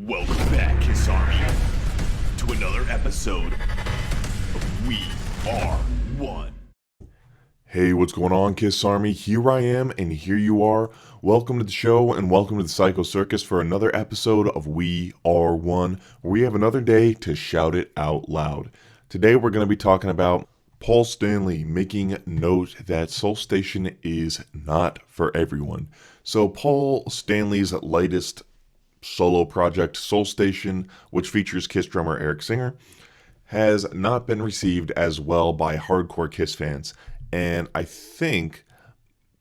Welcome back, Kiss Army, to another episode of We Are One. Hey, what's going on, Kiss Army? Here I am, and here you are. Welcome to the show, and welcome to the Psycho Circus for another episode of We Are One, where we have another day to shout it out loud. Today, we're going to be talking about Paul Stanley making note that Soul Station is not for everyone. So, Paul Stanley's latest solo project, Soul Station, which features Kiss drummer Eric Singer, has not been received as well by hardcore Kiss fans. And I think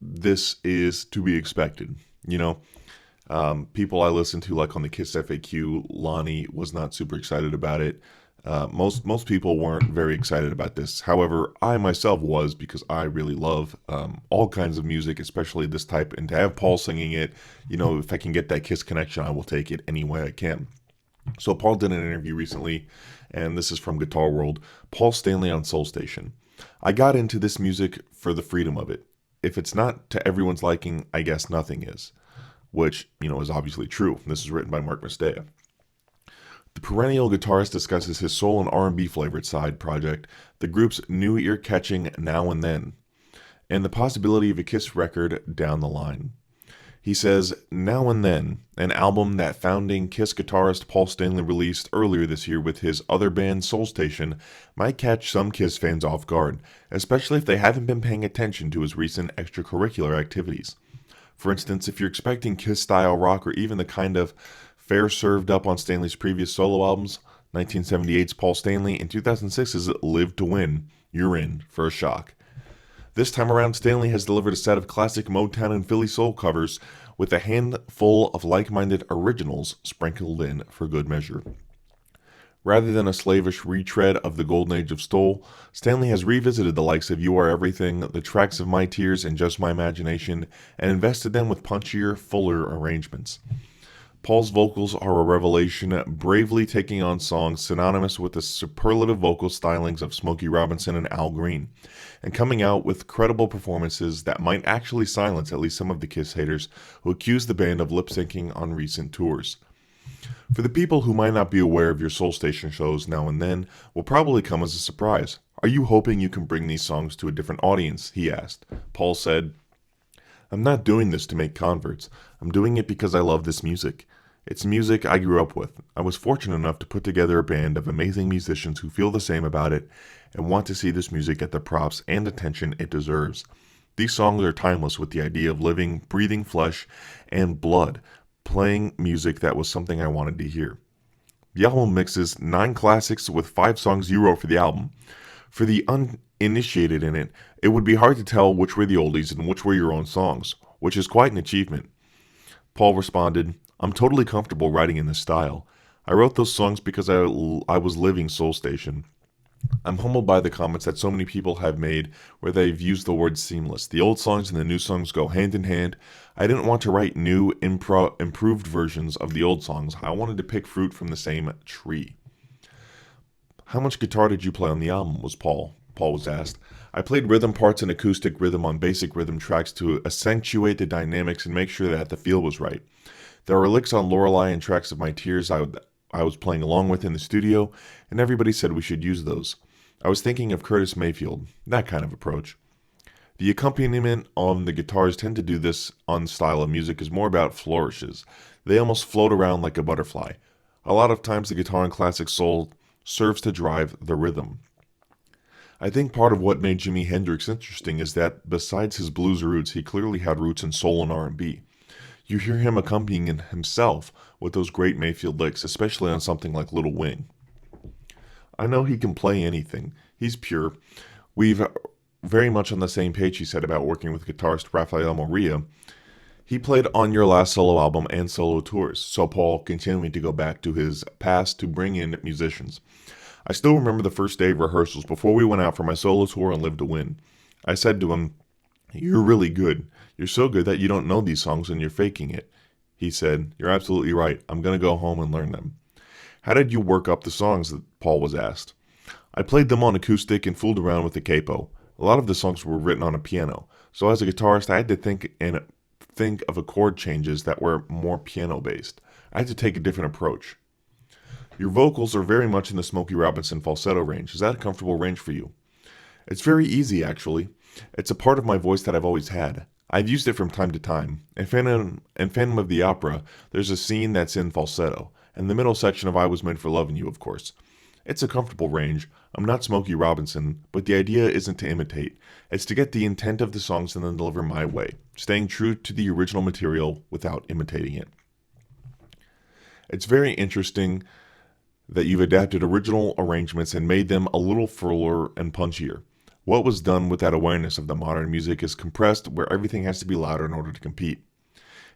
this is to be expected. People I listen to, like on the Kiss FAQ, Lonnie was not super excited about it. Most people weren't very excited about this. However, I myself was, because I really love all kinds of music, especially this type. And to have Paul singing it, if I can get that Kiss connection, I will take it any way I can. So Paul did an interview recently, and this is from Guitar World. Paul Stanley on Soul Station. I got into this music for the freedom of it. If it's not to everyone's liking, I guess nothing is. Which, is obviously true. This is written by Mark Mastea. The perennial guitarist discusses his soul and R&B flavored side project, the group's new ear-catching Now and Then, and the possibility of a Kiss record down the line. He says, Now and Then, an album that founding Kiss guitarist Paul Stanley released earlier this year with his other band Soul Station, might catch some Kiss fans off guard, especially if they haven't been paying attention to his recent extracurricular activities. For instance, if you're expecting Kiss-style rock or even the kind of fare served up on Stanley's previous solo albums, 1978's Paul Stanley and 2006's Live to Win, you're in for a shock. This time around, Stanley has delivered a set of classic Motown and Philly soul covers with a handful of like-minded originals sprinkled in for good measure. Rather than a slavish retread of the golden age of soul, Stanley has revisited the likes of You Are Everything, the tracks of My Tears and Just My Imagination, and invested them with punchier, fuller arrangements. Paul's vocals are a revelation, bravely taking on songs synonymous with the superlative vocal stylings of Smokey Robinson and Al Green, and coming out with credible performances that might actually silence at least some of the Kiss haters who accuse the band of lip-syncing on recent tours. For the people who might not be aware of your Soul Station shows Now and Then, will probably come as a surprise. Are you hoping you can bring these songs to a different audience? He asked. Paul said, I'm not doing this to make converts. I'm doing it because I love this music. It's music I grew up with. I was fortunate enough to put together a band of amazing musicians who feel the same about it and want to see this music get the props and attention it deserves. These songs are timeless with the idea of living, breathing flesh and blood, playing music that was something I wanted to hear. The album mixes 9 classics with 5 songs you wrote for the album. For the uninitiated in it, it would be hard to tell which were the oldies and which were your own songs, which is quite an achievement. Paul responded, I'm totally comfortable writing in this style. I wrote those songs because I was living Soul Station. I'm humbled by the comments that so many people have made where they've used the word seamless. The old songs and the new songs go hand in hand. I didn't want to write new, improved versions of the old songs. I wanted to pick fruit from the same tree. How much guitar did you play on the album? Paul was asked. I played rhythm parts and acoustic rhythm on basic rhythm tracks to accentuate the dynamics and make sure that the feel was right. There were licks on Lorelei and tracks of My Tears I was playing along with in the studio, and everybody said we should use those. I was thinking of Curtis Mayfield, that kind of approach. The accompaniment on the guitars tend to do this on style of music is more about flourishes. They almost float around like a butterfly. A lot of times the guitar in classic soul serves to drive the rhythm. I think part of what made Jimi Hendrix interesting is that besides his blues roots, he clearly had roots in soul and R&B. You hear him accompanying himself with those great Mayfield licks, especially on something like Little Wing. I know he can play anything. He's pure. We've very much on the same page, he said, about working with guitarist Rafael Moria. He played on your last solo album and solo tours, so Paul continuing to go back to his past to bring in musicians. I still remember the first day of rehearsals before we went out for my solo tour and Live to Win. I said to him, You're really good. You're so good that you don't know these songs and you're faking it. He said, You're absolutely right. I'm going to go home and learn them. How did you work up the songs? That Paul was asked. I played them on acoustic and fooled around with the capo. A lot of the songs were written on a piano, so as a guitarist I had to think of chord changes that were more piano-based. I had to take a different approach. Your vocals are very much in the Smokey Robinson falsetto range. Is that a comfortable range for you? It's very easy, actually. It's a part of my voice that I've always had. I've used it from time to time. In Phantom of the Opera, there's a scene that's in falsetto, and the middle section of I Was Made for Loving You, of course. It's a comfortable range. I'm not Smokey Robinson, but the idea isn't to imitate. It's to get the intent of the songs and then deliver my way, staying true to the original material without imitating it. It's very interesting that you've adapted original arrangements and made them a little fuller and punchier. What was done with that awareness of the modern music is compressed where everything has to be louder in order to compete.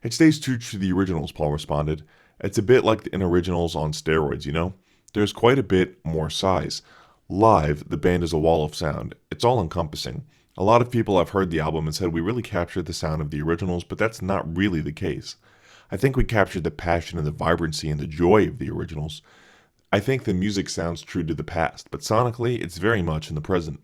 It stays true to the originals, Paul responded. It's a bit like an originals on steroids, you know? There's quite a bit more size. Live, the band is a wall of sound. It's all encompassing. A lot of people have heard the album and said we really captured the sound of the originals, but that's not really the case. I think we captured the passion and the vibrancy and the joy of the originals. I think the music sounds true to the past, but sonically, it's very much in the present.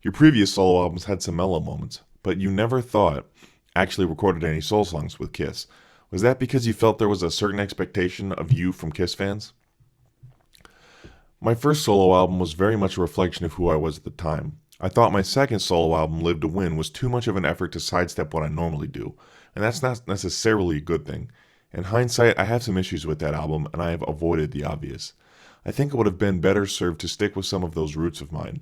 Your previous solo albums had some mellow moments, but you never thought actually recorded any soul songs with Kiss. Was that because you felt there was a certain expectation of you from Kiss fans? My first solo album was very much a reflection of who I was at the time. I thought my second solo album, Live to Win, was too much of an effort to sidestep what I normally do, and that's not necessarily a good thing. In hindsight, I have some issues with that album, and I have avoided the obvious. I think it would have been better served to stick with some of those roots of mine.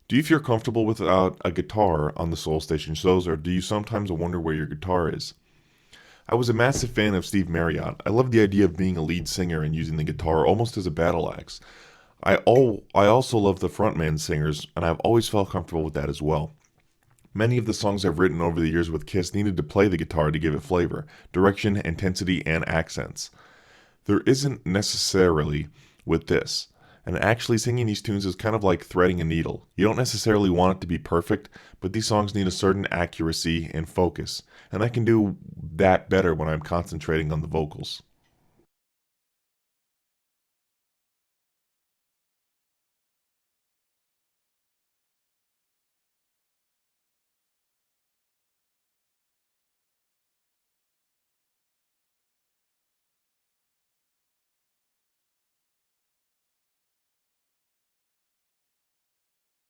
Do you feel comfortable without a guitar on the Soul Station shows, or do you sometimes wonder where your guitar is? I was a massive fan of Steve Marriott. I loved the idea of being a lead singer and using the guitar almost as a battle axe. I also love the frontman singers, and I've always felt comfortable with that as well. Many of the songs I've written over the years with Kiss needed to play the guitar to give it flavor, direction, intensity, and accents. There isn't necessarily with this, and actually singing these tunes is kind of like threading a needle. You don't necessarily want it to be perfect, but these songs need a certain accuracy and focus, and I can do that better when I'm concentrating on the vocals.